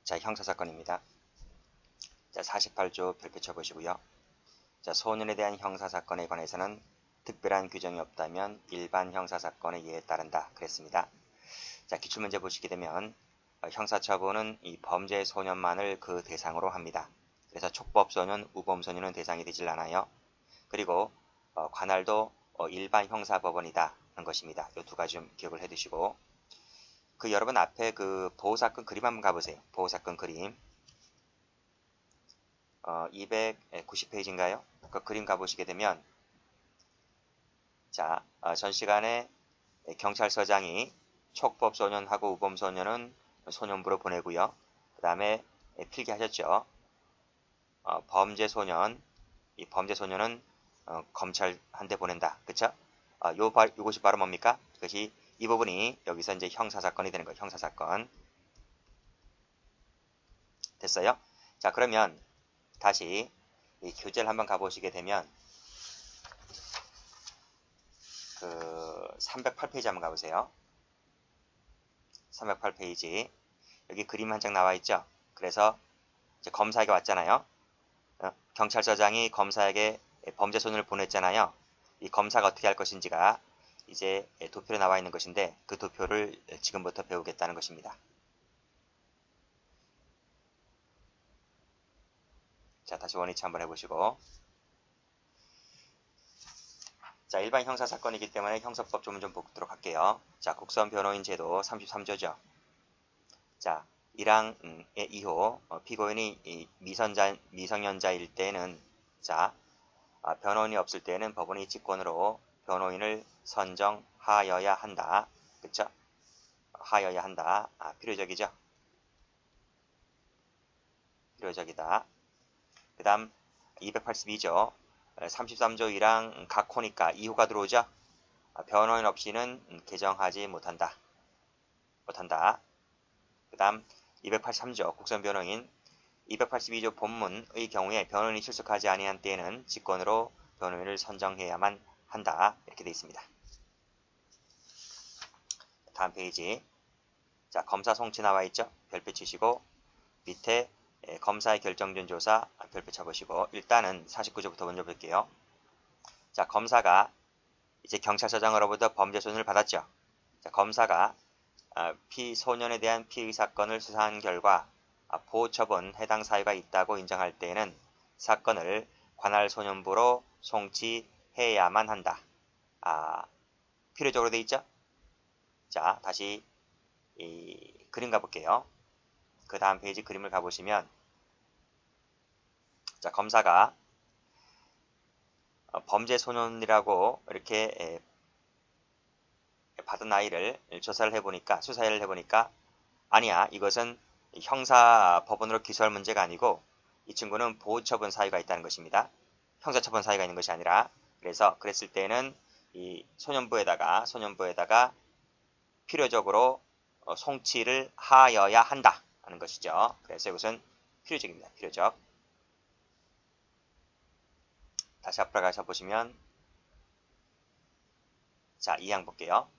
자, 형사사건입니다. 자, 48조 별표 쳐보시고요. 자, 소년에 대한 형사사건에 관해서는 특별한 규정이 없다면 일반 형사사건의 예에 따른다. 그랬습니다. 자, 기출문제 보시게 되면 형사처분은 이 범죄 소년만을 그 대상으로 합니다. 그래서 촉법소년, 우범소년은 대상이 되질 않아요. 그리고 관할도 일반 형사법원이다 하는 것입니다. 이 두 가지 좀 기억을 해두시고, 여러분 앞에 보호사건 그림 한번 가보세요. 보호사건 그림 290페이지인가요? 그 그림 가보시게 되면, 자, 전 시간에 경찰서장이 촉법소년하고 우범소년은 소년부로 보내고요. 그 다음에 필기하셨죠. 범죄소년, 이 범죄소년은 검찰한테 보낸다. 그쵸? 요것이 바로 뭡니까? 그것이 이 부분이 여기서 이제 형사사건이 되는 거예요. 형사사건. 됐어요? 자, 그러면 다시 이 교재를 한번 가보시게 되면 308페이지 한번 가보세요. 308페이지. 여기 그림 한 장 나와 있죠? 그래서 이제 검사에게 왔잖아요. 경찰서장이 검사에게 범죄소년을 보냈잖아요. 이 검사가 어떻게 할 것인지가 이제 도표로 나와 있는 것인데, 그 도표를 지금부터 배우겠다는 것입니다. 자, 다시 원위치 한번 해보시고. 자, 일반 형사사건이기 때문에 형사법 조문 좀 보도록 할게요. 자, 국선변호인 제도 33조죠. 자, 1항의 2호 피고인이 미성년자일 때는, 자, 변호인이 없을 때는 법원이 직권으로 변호인을 선정하여야 한다. 그쵸? 하여야 한다. 필요적이죠? 필요적이다. 그 다음 282조 33조 1항 각호니까 2호가 들어오죠? 변호인 없이는 개정하지 못한다. 그 다음 283조 국선변호인 282조 본문의 경우에 변호인이 출석하지 아니한 때에는 직권으로 변호인을 선정해야만 한다. 이렇게 되어 있습니다. 다음 페이지. 자, 검사 송치 나와 있죠? 별표 치시고, 밑에 검사의 결정전 조사 별표 쳐보시고, 일단은 49조부터 먼저 볼게요. 자, 검사가 이제 경찰서장으로부터 범죄소년을 받았죠. 자, 검사가 피소년에 대한 피의 사건을 수사한 결과 보호처분 해당 사유가 있다고 인정할 때에는 사건을 관할소년부로 송치해야만 한다. 필요적으로 돼 있죠? 자, 다시 이 그림 가볼게요. 그 다음 페이지 그림을 가보시면, 자, 검사가 범죄소년이라고 이렇게 받은 아이를 조사를 해보니까, 수사를 해보니까, 아니야, 이것은 형사법원으로 기소할 문제가 아니고 이 친구는 보호처분 사유가 있다는 것입니다. 형사처분 사유가 있는 것이 아니라. 그래서 그랬을 때는 이 소년부에다가 필요적으로 송치를 하여야 한다 하는 것이죠. 그래서 이것은 필요적입니다. 필요적. 다시 앞으로 가서 보시면, 자, 2항 볼게요.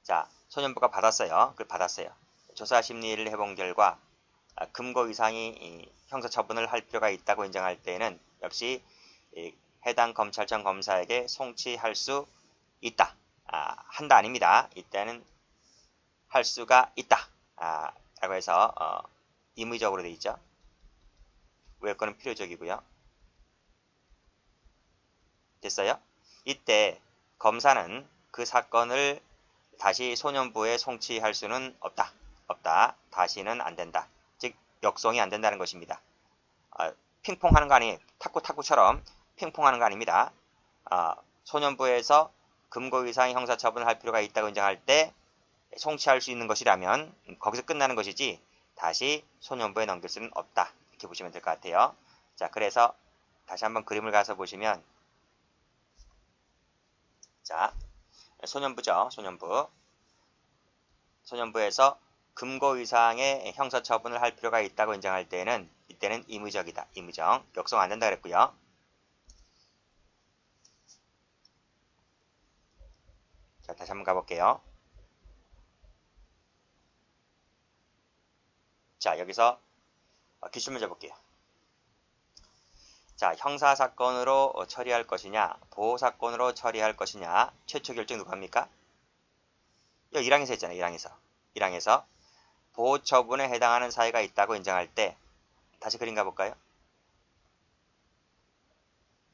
자, 소년부가 받았어요. 그걸 받았어요. 조사 심리를 해본 결과 금고 이상이 형사처분을 할 필요가 있다고 인정할 때에는 역시 해당 검찰청 검사에게 송치할 수 있다. 한다 아닙니다. 이때는 할 수가 있다. 라고 해서 임의적으로 되어 있죠. 외권은 필요적이고요. 됐어요? 이때 검사는 그 사건을 다시 소년부에 송치할 수는 없다. 다시는 안 된다. 즉 역송이 안 된다는 것입니다. 핑퐁하는 거 아니에요. 탁구처럼 핑퐁하는 거 아닙니다. 소년부에서 금고 이상의 형사처분을 할 필요가 있다고 인정할 때 송치할 수 있는 것이라면 거기서 끝나는 것이지 다시 소년부에 넘길 수는 없다. 이렇게 보시면 될 것 같아요. 자, 그래서 다시 한번 그림을 가서 보시면, 자, 소년부죠. 소년부에서 금고 이상의 형사처분을 할 필요가 있다고 인정할 때는 이때는 임의적이다. 임의적. 역송 안 된다 그랬고요. 자, 다시 한번 가볼게요. 자, 여기서 기출문제 볼게요. 자, 형사사건으로 처리할 것이냐, 보호사건으로 처리할 것이냐, 최초 결정 누가 합니까? 여기 1항에서 했잖아요. 1항에서. 1항에서 보호처분에 해당하는 사유가 있다고 인정할 때, 다시 그림 가볼까요?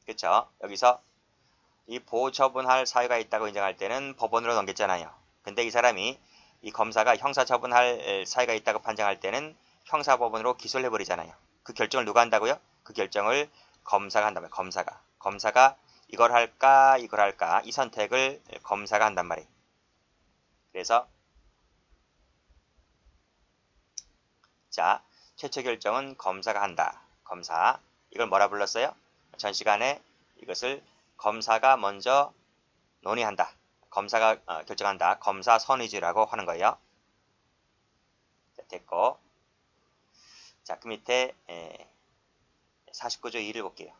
그쵸? 여기서 이 보호처분할 사유가 있다고 인정할 때는 법원으로 넘겼잖아요. 근데 이 사람이, 이 검사가 형사처분할 사유가 있다고 판정할 때는 형사법원으로 기소를 해버리잖아요. 그 결정을 누가 한다고요? 그 결정을 검사가 한단 말이에요. 검사가 이걸 할까, 이걸 할까, 이 선택을 검사가 한단 말이에요. 그래서 자, 최초 결정은 검사가 한다. 검사. 이걸 뭐라 불렀어요? 전 시간에 이것을 검사가 먼저 논의한다. 검사가 결정한다. 검사 선의지라고 하는 거예요. 자, 됐고. 자, 그 밑에 49조 2를 볼게요.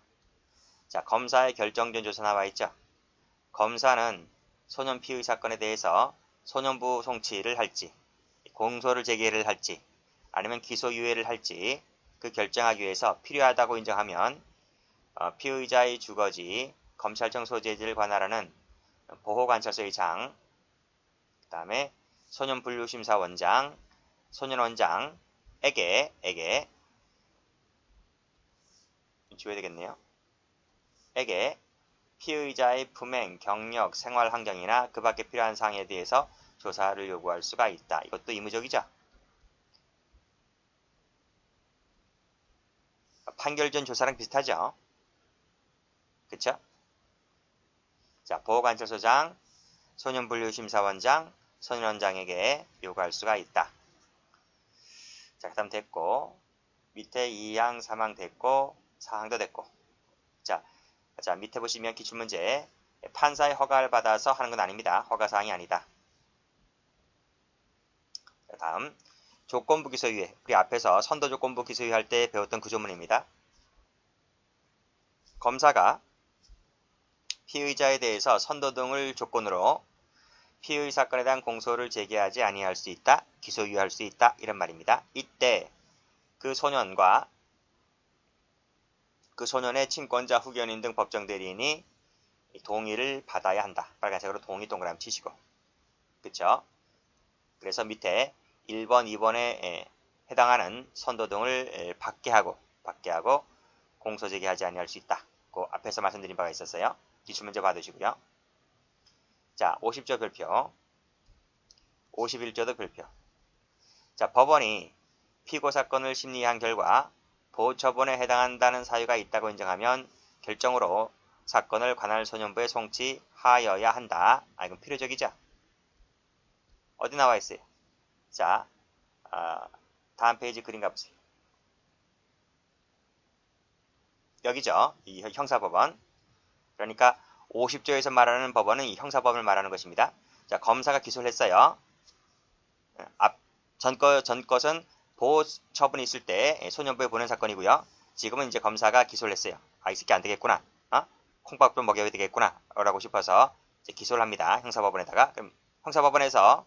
자, 검사의 결정전 조사 나와 있죠. 검사는 소년 피의 사건에 대해서 소년부 송치를 할지, 공소를 제기를 할지, 아니면 기소유예를 할지 그 결정하기 위해서 필요하다고 인정하면 피의자의 주거지, 검찰청 소재지를 관할하는 보호관찰소의 장, 그 다음에 소년분류심사원장, 소년원장에게 지워야 되겠네요. 에게 피의자의 품행, 경력, 생활 환경이나 그 밖에 필요한 사항에 대해서 조사를 요구할 수가 있다. 이것도 의무적이죠. 판결 전 조사랑 비슷하죠. 그쵸? 자, 보호관찰소장, 소년분류심사원장, 소년원장에게 요구할 수가 있다. 자, 그 다음 됐고, 밑에 2항, 3항 됐고, 4항도 됐고. 자, 밑에 보시면 기출문제. 판사의 허가를 받아서 하는 건 아닙니다. 허가사항이 아니다. 자, 다음. 조건부 기소유예. 우리 앞에서 선도조건부 기소유예 할 때 배웠던 그 조문입니다. 검사가 피의자에 대해서 선도 등을 조건으로 피의 사건에 대한 공소를 제기하지 아니할 수 있다. 기소유예할 수 있다. 이런 말입니다. 이때 그 소년과 그 소년의 친권자, 후견인 등 법정 대리인이 동의를 받아야 한다. 빨간색으로 동의 동그라미 치시고. 그쵸? 그래서 밑에 1번, 2번에 해당하는 선도 등을 받게 하고 공소 제기하지 아니할 수 있다. 그 앞에서 말씀드린 바가 있었어요. 기출문제 받으시고요. 자, 50조 별표. 51조도 별표. 자, 법원이 피고 사건을 심리한 결과 보호처분에 해당한다는 사유가 있다고 인정하면 결정으로 사건을 관할 소년부에 송치하여야 한다. 이건 필요적이죠. 어디 나와 있어요? 자, 다음 페이지 그림 가보세요. 여기죠. 이 형사법원. 그러니까 50조에서 말하는 법원은 이 형사법원을 말하는 것입니다. 자, 검사가 기소를 했어요. 전 것은 보호 처분이 있을 때 소년부에 보낸 사건이고요. 지금은 이제 검사가 기소를 했어요. 이 새끼 안 되겠구나. 콩밥도 먹여야 되겠구나. 라고 싶어서 이제 기소를 합니다. 형사법원에다가. 그럼 형사법원에서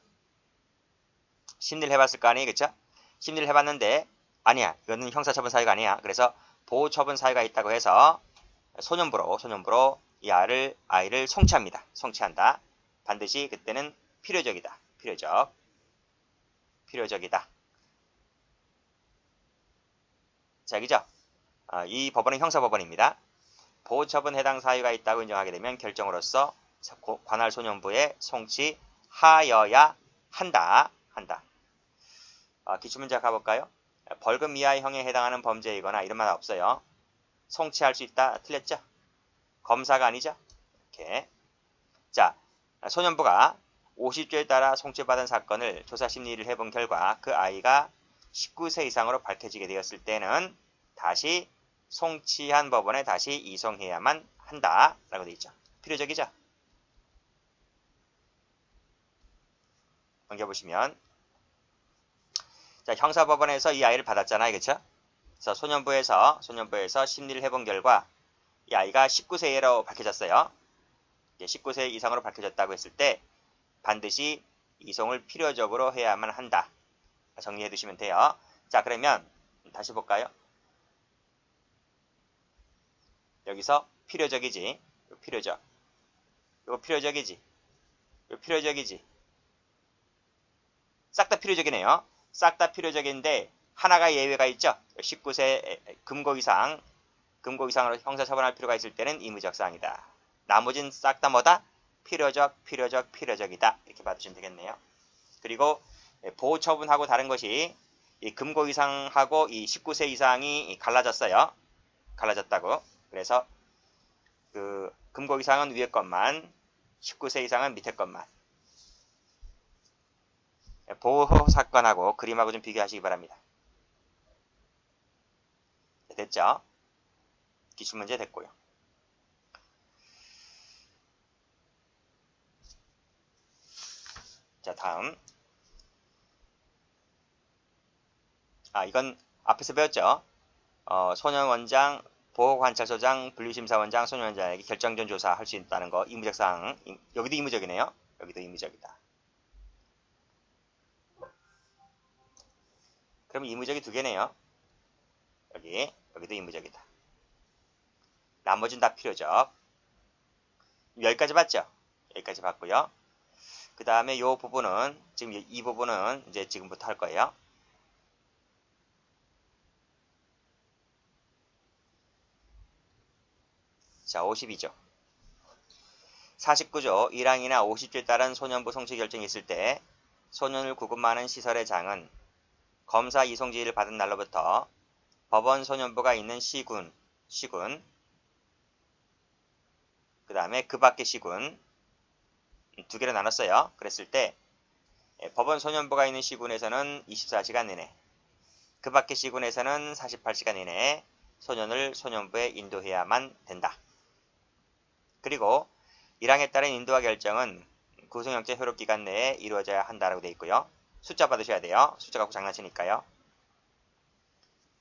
심리를 해봤을 거 아니에요. 그쵸? 심리를 해봤는데 아니야. 이거는 형사처분 사유가 아니야. 그래서 보호처분 사유가 있다고 해서 소년부로 이 아이를 송치합니다. 송치한다. 반드시 그때는 필요적이다. 필요적이다. 자, 여기죠? 이 법원은 형사법원입니다. 보호처분 해당 사유가 있다고 인정하게 되면 결정으로서 관할 소년부에 송치하여야 한다. 기출문제 가볼까요? 벌금 이하의 형에 해당하는 범죄이거나 이런 말 없어요. 송치할 수 있다. 틀렸죠? 검사가 아니죠? 이렇게. 자, 소년부가 50조에 따라 송치받은 사건을 조사 심리를 해본 결과 그 아이가 19세 이상으로 밝혀지게 되었을 때는 다시 송치한 법원에 다시 이송해야만 한다. 라고 되어 있죠. 필요적이죠? 넘겨보시면 자, 형사법원에서 이 아이를 받았잖아요. 그쵸? 그래서 소년부에서 심리를 해본 결과 이 아이가 19세로 밝혀졌어요. 19세 이상으로 밝혀졌다고 했을 때 반드시 이송을 필요적으로 해야만 한다. 정리해 두시면 돼요. 자, 그러면 다시 볼까요? 여기서 필요적이지. 필요적. 이거 필요적이지. 이거 필요적이지. 싹 다 필요적이네요. 싹 다 필요적인데 하나가 예외가 있죠. 19세 금고 이상으로 형사처분할 필요가 있을 때는 의무적 사항이다. 나머지는 싹 다 뭐다? 필요적이다. 이렇게 받으시면 되겠네요. 그리고 보호처분하고 다른 것이 이 금고 이상하고 이 19세 이상이 갈라졌어요. 갈라졌다고. 그래서 그 금고 이상은 위에 것만, 19세 이상은 밑에 것만. 보호 사건하고 그림하고 좀 비교하시기 바랍니다. 됐죠? 기출문제 됐고요. 자, 다음. 이건 앞에서 배웠죠? 소년원장, 보호관찰소장, 분류심사원장, 소년원장에게 결정전 조사할 수 있다는 거, 의무적 사항. 여기도 의무적이네요. 여기도 의무적이다. 그럼 의무적이 두 개네요. 여기도 의무적이다. 나머지는 다 필요적. 여기까지 봤죠? 여기까지 봤고요. 그 다음에 이 부분은, 지금 이 부분은 이제 지금부터 할 거예요. 자, 52조. 49조 1항이나 50조에 따른 소년부 송치 결정이 있을 때 소년을 구금하는 시설의 장은 검사 이송 지휘를 받은 날로부터 법원 소년부가 있는 시군, 그 다음에 그 밖의 시군, 두 개로 나눴어요. 그랬을 때 법원 소년부가 있는 시군에서는 24시간 이내, 그 밖의 시군에서는 48시간 이내에 소년을 소년부에 인도해야만 된다. 그리고 1항에 따른 인도화 결정은 구속영장 효력기간 내에 이루어져야 한다라고 되어 있고요. 숫자 받으셔야 돼요. 숫자 갖고 장난치니까요.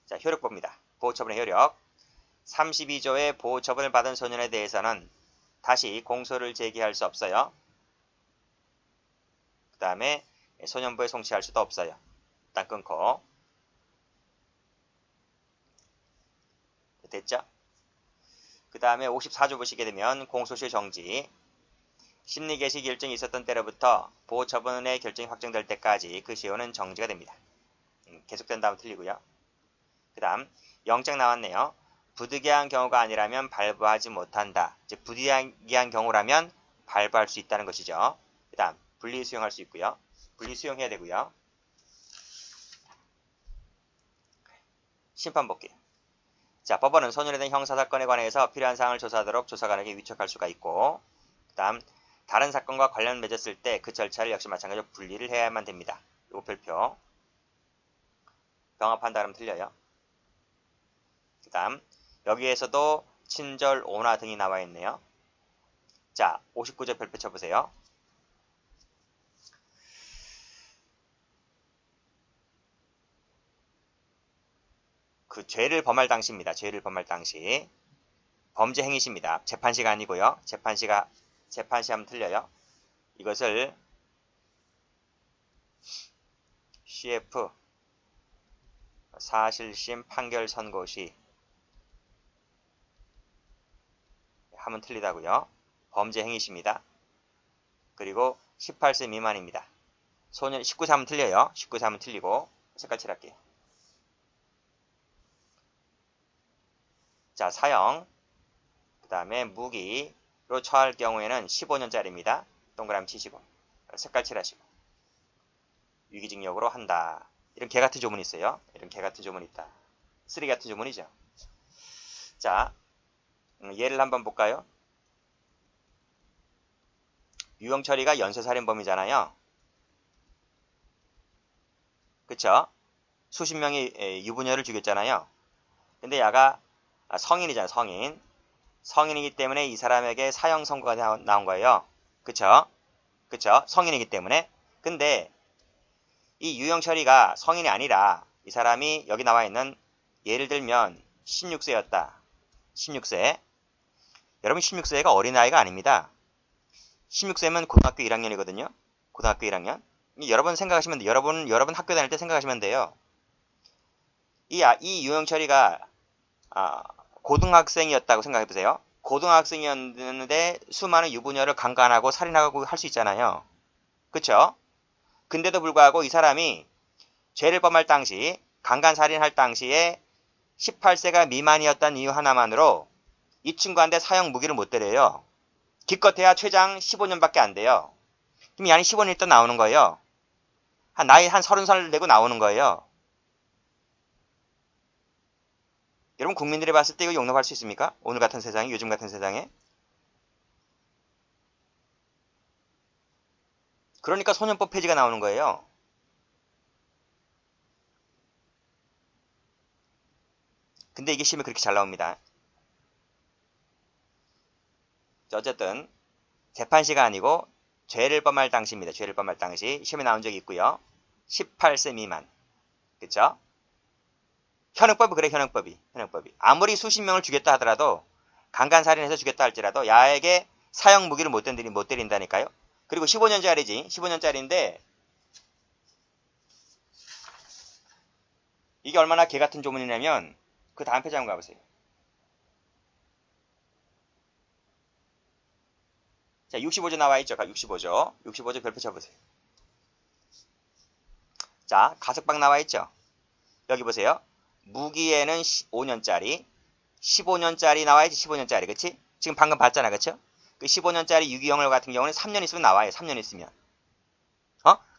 자, 효력봅니다. 보호처분의 효력. 32조의 보호처분을 받은 소년에 대해서는 다시 공소를 제기할 수 없어요. 그 다음에 소년부에 송치할 수도 없어요. 일단 끊고. 됐죠? 그 다음에 54조 보시게 되면 공소시효 정지. 심리개시 결정이 있었던 때로부터 보호처분의 결정이 확정될 때까지 그 시효는 정지가 됩니다. 계속된다면 틀리고요. 그 다음 영장 나왔네요. 부득이한 경우가 아니라면 발부하지 못한다. 즉 부득이한 경우라면 발부할 수 있다는 것이죠. 그 다음 분리 수용할 수 있고요. 분리 수용해야 되고요. 심판 볼게요. 자, 법원은 소년에 대한 형사사건에 관해서 필요한 사항을 조사하도록 조사관에게 위촉할 수가 있고, 그 다음 다른 사건과 관련 맺었을 때 그 절차를 역시 마찬가지로 분리를 해야만 됩니다. 요 별표 병합한다 그러면 틀려요. 그 다음 여기에서도 친절, 오나 등이 나와 있네요. 자, 59조 별표 쳐보세요. 그 죄를 범할 당시입니다. 죄를 범할 당시. 범죄 행위시입니다. 재판시가 아니고요. 재판시 하면 틀려요. 이것을 CF 사실심 판결 선고 시 하면 틀리다고요. 범죄 행위시입니다. 그리고 18세 미만입니다. 소년 19세 하면 틀려요. 19세 하면 틀리고 색깔 칠할게요. 자, 사형. 그 다음에 무기로 처할 경우에는 15년짜리입니다. 동그라미 치시고 색깔 칠하시고 유기징역으로 한다. 이런 개같은 조문이 있어요. 이런 개같은 조문이 있다. 쓰레기 같은 조문이죠. 자, 예를 한번 볼까요? 유영철이가 연쇄살인범이잖아요. 그쵸? 수십 명의 유부녀를 죽였잖아요. 근데 야가 성인이잖아요. 성인이기 때문에 이 사람에게 사형 선고가 나온 거예요. 그쵸? 성인이기 때문에. 근데 이 유영철이가 성인이 아니라 이 사람이 여기 나와 있는 예를 들면 16세였다. 16세. 여러분 16세가 어린아이가 아닙니다. 16세면 고등학교 1학년이거든요. 고등학교 1학년. 여러분 생각하시면 돼요. 여러분 학교 다닐 때 생각하시면 돼요. 이 유영철이가 고등학생이었다고 생각해보세요. 고등학생이었는데 수많은 유부녀를 강간하고 살인하고 할 수 있잖아요. 그쵸? 근데도 불구하고 이 사람이 죄를 범할 당시, 강간 살인할 당시에 18세가 미만이었던 이유 하나만으로 이 친구한테 사형 무기를 못 때려요. 기껏해야 최장 15년밖에 안 돼요. 그럼 이 안에 15년 있다 나오는 거예요. 나이 한 30살 되고 나오는 거예요. 여러분 국민들이 봤을 때 이거 용납할 수 있습니까? 오늘 같은 세상에, 요즘 같은 세상에. 그러니까 소년법 폐지가 나오는 거예요. 근데 이게 시험에 그렇게 잘 나옵니다. 어쨌든 재판시가 아니고 죄를 범할 당시입니다. 죄를 범할 당시 시험에 나온 적이 있고요. 18세 미만. 그쵸? 현행법이 그래, 현행법이. 아무리 수십 명을 죽였다 하더라도 강간살인해서 죽였다 할지라도 야에게 사형 무기를 못 때린다니까요. 그리고 15년짜리지. 15년짜리인데 이게 얼마나 개같은 조문이냐면 그 다음 페이지 한번 가보세요. 자, 65조 나와 있죠. 65조. 65조 별표 쳐보세요. 자, 가석방 나와 있죠. 여기 보세요. 무기에는 5년짜리, 15년짜리 나와야지. 15년짜리. 그치? 지금 방금 봤잖아. 그쵸? 그 15년짜리 유기형을 같은 경우는 3년 있으면 나와요. 3년 있으면.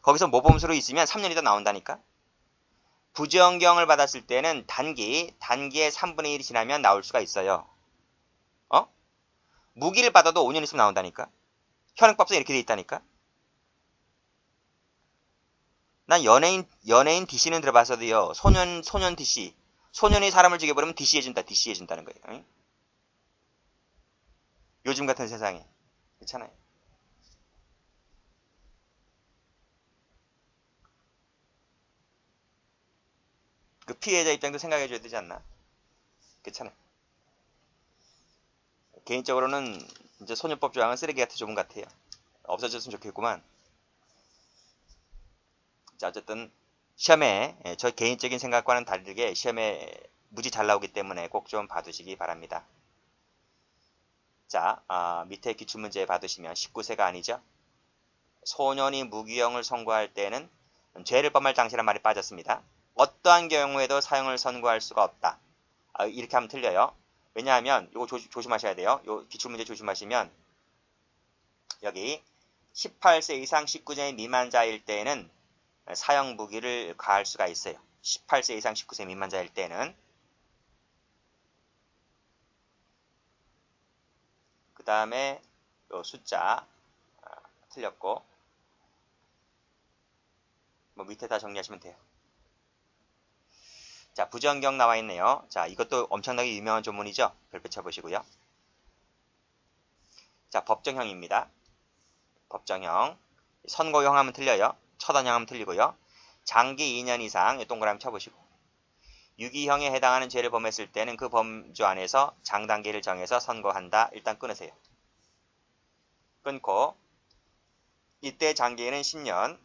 거기서 모범수로 있으면 3년이 더 나온다니까? 부정경을 받았을 때는 단기의 3분의 1이 지나면 나올 수가 있어요. 무기를 받아도 5년 있으면 나온다니까? 현행법상 이렇게 돼 있다니까? 난 연예인 DC는 들어봤어도요. 소년 DC. 소년이 사람을 죽여버리면 DC 해준다는 거예요. 응? 요즘 같은 세상에. 그렇잖아요. 그 피해자 입장도 생각해줘야 되지 않나? 그렇잖아요. 개인적으로는 이제 소년법 조항은 쓰레기 같은 조문 같아요. 없어졌으면 좋겠구만. 자, 어쨌든 시험에 저 개인적인 생각과는 다르게 시험에 무지 잘 나오기 때문에 꼭 좀 봐두시기 바랍니다. 자, 밑에 기출문제 받으시면 19세가 아니죠. 소년이 무기형을 선고할 때는 죄를 범할 당시란 말이 빠졌습니다. 어떠한 경우에도 사형을 선고할 수가 없다. 이렇게 하면 틀려요. 왜냐하면 이거 조심하셔야 돼요. 요 기출문제 조심하시면 여기 18세 이상 19세 미만자일 때는 사형 무기를 가할 수가 있어요. 18세 이상 19세 미만자일 때는. 그 다음에 요 숫자 틀렸고 뭐 밑에 다 정리하시면 돼요. 자, 부정경 나와 있네요. 자, 이것도 엄청나게 유명한 조문이죠. 별표 쳐보시고요. 자, 법정형입니다. 법정형. 선고형 하면 틀려요. 처단형 하면 틀리고요. 장기 2년 이상 동그라미 쳐보시고 유기형에 해당하는 죄를 범했을 때는 그 범주 안에서 장단기를 정해서 선고한다. 일단 끊으세요. 끊고 이때 장기는 10년,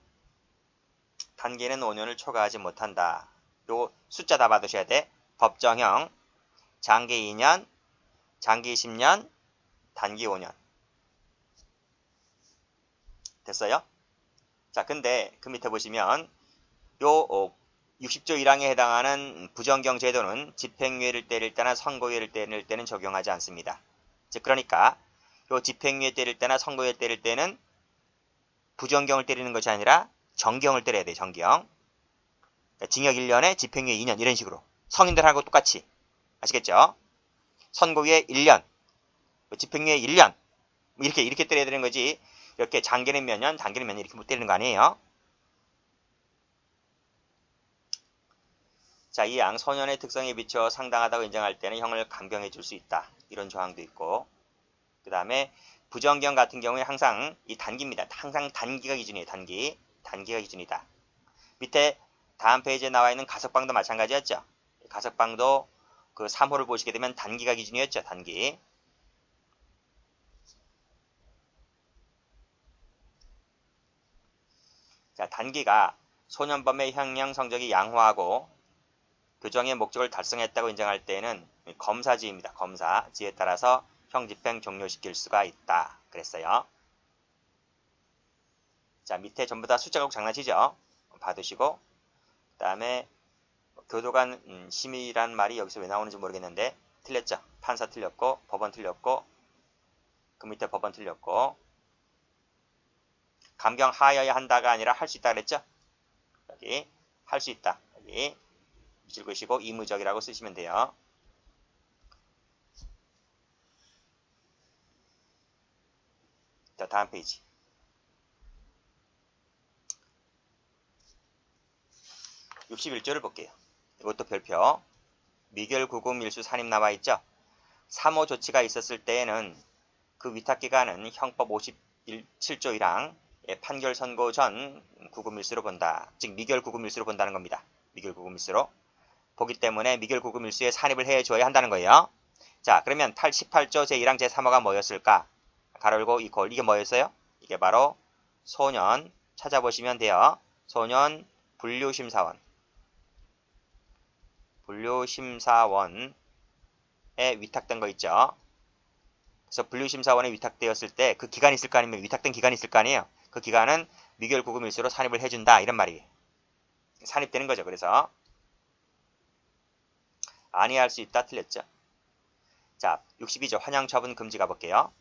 단기는 5년을 초과하지 못한다. 요 숫자 다 받으셔야 돼. 법정형, 장기 2년, 장기 10년, 단기 5년. 됐어요? 자, 근데 그 밑에 보시면 요 60조 1항에 해당하는 부정경 제도는 집행유예를 때릴 때나 선고유예를 때릴 때는 적용하지 않습니다. 즉 그러니까 요 집행유예 때릴 때나 선고유예 때릴 때는 부정경을 때리는 것이 아니라 정경을 때려야 돼요. 정경. 그러니까 징역 1년에 집행유예 2년 이런 식으로. 성인들하고 똑같이. 아시겠죠? 선고유예 1년, 집행유예 1년 이렇게 때려야 되는 거지. 이렇게 장기는 몇 년, 단기는 몇 년 이렇게 못 때리는 거 아니에요. 자, 이 양소년의 특성에 비춰 상당하다고 인정할 때는 형을 감경해 줄 수 있다. 이런 조항도 있고 그 다음에 부정경 같은 경우에 항상 이 단기입니다. 항상 단기가 기준이에요. 단기가 기준이다. 밑에 다음 페이지에 나와 있는 가석방도 마찬가지였죠. 가석방도 그 3호를 보시게 되면 단기가 기준이었죠. 단기. 자, 단기가 소년범의 형량 성적이 양호하고 교정의 목적을 달성했다고 인정할 때에는 검사지입니다. 검사지에 따라서 형집행 종료시킬 수가 있다. 그랬어요. 자, 밑에 전부 다 숫자가 장난치죠? 봐두시고, 그 다음에 교도관 심의란 말이 여기서 왜 나오는지 모르겠는데 틀렸죠? 판사 틀렸고, 법원 틀렸고, 그 밑에 법원 틀렸고, 감경하여야 한다가 아니라 할 수 있다 그랬죠? 여기 할 수 있다. 여기 밑줄 그시고 의무적이라고 쓰시면 돼요. 자, 다음 페이지. 61조를 볼게요. 이것도 별표. 미결 구금 일수 산입 나와 있죠? 3호 조치가 있었을 때에는 그 위탁기관은 형법 57조 1항 판결 선고 전 구금일수로 본다. 즉 미결 구금일수로 본다는 겁니다. 미결 구금일수로. 보기 때문에 미결 구금일수에 산입을 해줘야 한다는 거예요. 자, 그러면 18조 제1항 제3호가 뭐였을까? 가로 열고 이퀄. 이게 뭐였어요? 이게 바로 소년 찾아보시면 돼요. 소년 분류심사원. 분류심사원에 위탁된 거 있죠. 그래서 분류심사원에 위탁되었을 때 그 기간이 있을 거 아니면 위탁된 기간이 있을 거 아니에요. 그 기간은 미결 구금일수로 산입을 해준다. 이런 말이에요. 산입되는 거죠. 그래서 아니할 수 있다. 틀렸죠. 자, 62조 환영 처분 금지 가볼게요.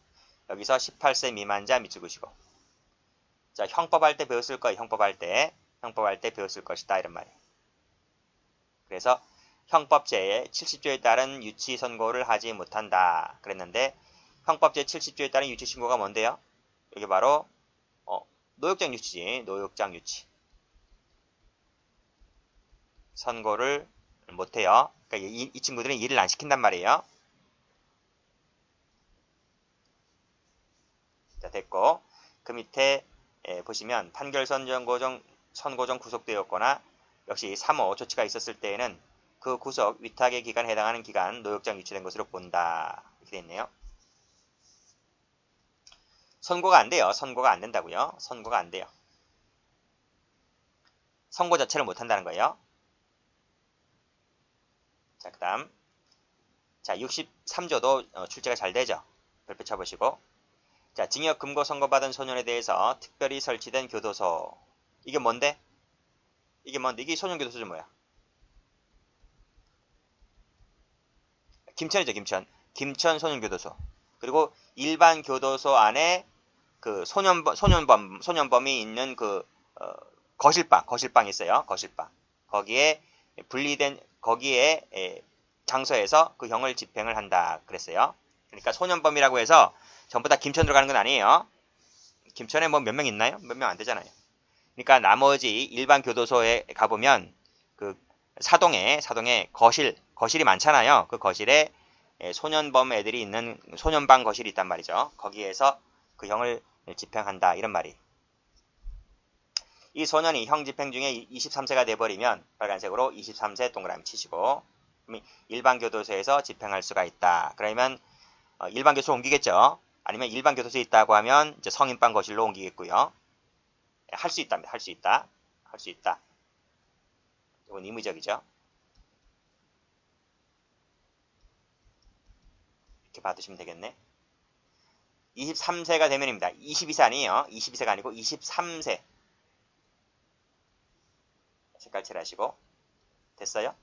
여기서 18세 미만자 밑줄 그시고. 자, 형법할 때 배웠을 거예요. 형법할 때 배웠을 것이다. 이런 말이에요. 그래서 형법 제 70조에 따른 유치 선고를 하지 못한다. 그랬는데 형법 제 70조에 따른 유치 신고가 뭔데요? 여기 바로 노역장 유치지. 노역장 유치. 선고를 못해요. 그러니까 이 친구들은 일을 안 시킨단 말이에요. 자, 됐고 그 밑에 보시면 판결 선고 전 구속되었거나 역시 3호 조치가 있었을 때에는 그 구속 위탁의 기간에 해당하는 기간 노역장 유치된 것으로 본다. 이렇게 됐네요. 선고가 안 돼요. 선고가 안 된다고요. 선고가 안 돼요. 선고 자체를 못 한다는 거예요. 자, 그 다음. 자, 63조도 출제가 잘 되죠. 별표 쳐보시고. 자, 징역 금고 선고받은 소년에 대해서 특별히 설치된 교도소. 이게 뭔데? 이게 소년교도소죠, 뭐야? 김천이죠, 김천. 김천 소년교도소. 그리고 일반 교도소 안에 그 소년범이 있는 그 거실방 있어요. 거실방. 거기에 장소에서 그 형을 집행을 한다 그랬어요. 그러니까 소년범이라고 해서 전부 다 김천 들어가는 건 아니에요. 김천에 뭐 몇 명 있나요? 몇 명 안 되잖아요. 그러니까 나머지 일반 교도소에 가보면 그 사동에 거실이 많잖아요. 그 거실에 소년범 애들이 있는 소년방 거실이 있단 말이죠. 거기에서 그 형을 집행한다 이런 말이. 이 소년이 형 집행 중에 23세가 돼버리면 빨간색으로 23세 동그라미 치시고 일반 교도소에서 집행할 수가 있다. 그러면 일반 교도소로 옮기겠죠. 아니면 일반 교도소에 있다고 하면 이제 성인방 거실로 옮기겠고요. 할 수 있답니다. 할 수 있다. 할 수 있다. 이건 의무적이죠. 이렇게 받으시면 되겠네. 23세가 되면입니다. 22세 아니에요. 22세가 아니고 23세. 색깔 칠하시고. 됐어요?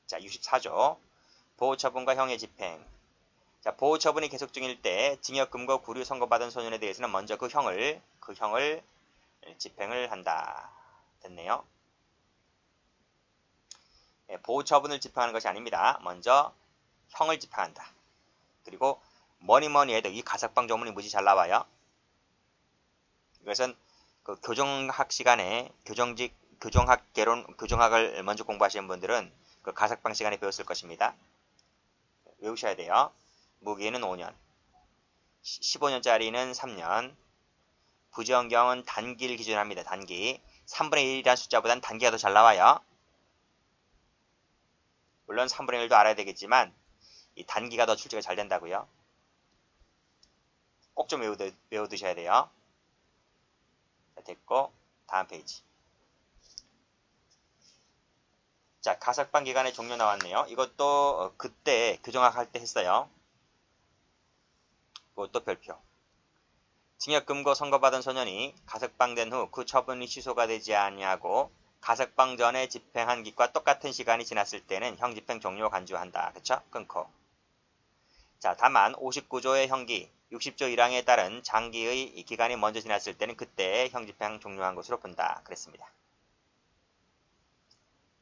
자, 64조. 보호처분과 형의 집행. 자, 보호처분이 계속 중일 때 징역금고 구류 선고받은 소년에 대해서는 먼저 그 형을 집행을 한다. 됐네요. 보호처분을 집행하는 것이 아닙니다. 먼저 형을 집행한다. 그리고 뭐니 해도 이 가석방 조문이 무지 잘 나와요. 이것은 그 교정학 시간에 교정학을 먼저 공부하시는 분들은 그 가석방 시간에 배웠을 것입니다. 외우셔야 돼요. 무기는 5년, 15년짜리는 3년, 부정경은 단기를 기준으로 합니다. 단기. 3분의 1이라는 숫자보다는 단기가 더 잘 나와요. 물론 3분의 1도 알아야 되겠지만 이 단기가 더 출제가 잘 된다고요. 꼭 좀 외워두셔야 돼요. 자, 됐고 다음 페이지. 자, 가석방 기간의 종료 나왔네요. 이것도 그때 규정학할 때 했어요. 그것도 별표. 징역금고 선고받은 소년이 가석방된 후 그 처분이 취소가 되지 아니하고 가석방 전에 집행한 것과 똑같은 시간이 지났을 때는 형집행 종료 간주한다. 그쵸? 끊고. 자, 다만 59조의 형기, 60조 1항에 따른 장기의 기간이 먼저 지났을 때는 그때 형집행 종료한 것으로 본다. 그랬습니다.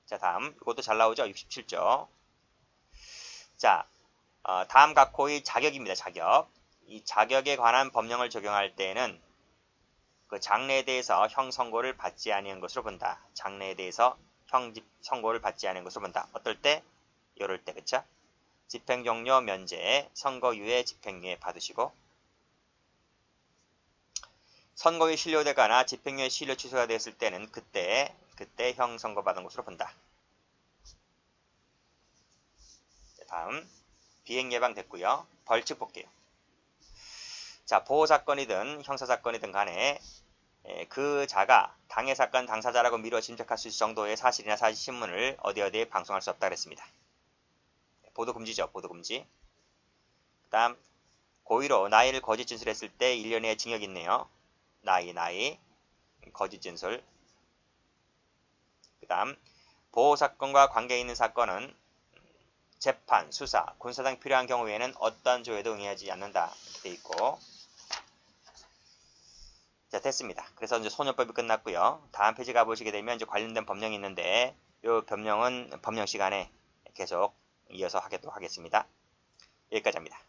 자, 다음 이것도 잘 나오죠? 67조. 자, 다음 각호의 자격입니다. 자격. 이 자격에 관한 법령을 적용할 때에는 그 장래에 대해서 형 선고를 받지 아니한 것으로 본다. 장래에 대해서 형 선고를 받지 않은 것으로 본다. 어떨 때? 이럴 때, 그쵸? 집행종료 면제, 선고유예, 집행유예 받으시고, 선고유 실료되거나 집행유예 실료 취소가 되었을 때는 그때 형 선고받은 것으로 본다. 다음 비행 예방 됐고요. 벌칙 볼게요. 자, 보호사건이든 형사사건이든 간에 그 자가 당해 사건 당사자라고 미루어 짐작할 수 있을 정도의 사실이나 사실신문을 어디에 방송할 수 없다 그랬습니다. 보도금지죠. 보도금지. 그 다음 고의로 나이를 거짓 진술했을 때 1년의 징역이 있네요. 나이 거짓 진술. 그 다음 보호사건과 관계 있는 사건은 재판, 수사, 군사 등 필요한 경우 외에는 어떠한 조에도 응하지 않는다. 이렇게 돼 있고. 자, 됐습니다. 그래서 이제 소년법이 끝났고요. 다음 페이지 가보시게 되면 이제 관련된 법령이 있는데 이 법령은 법령 시간에 계속 이어서 하도록 하겠습니다. 여기까지 합니다.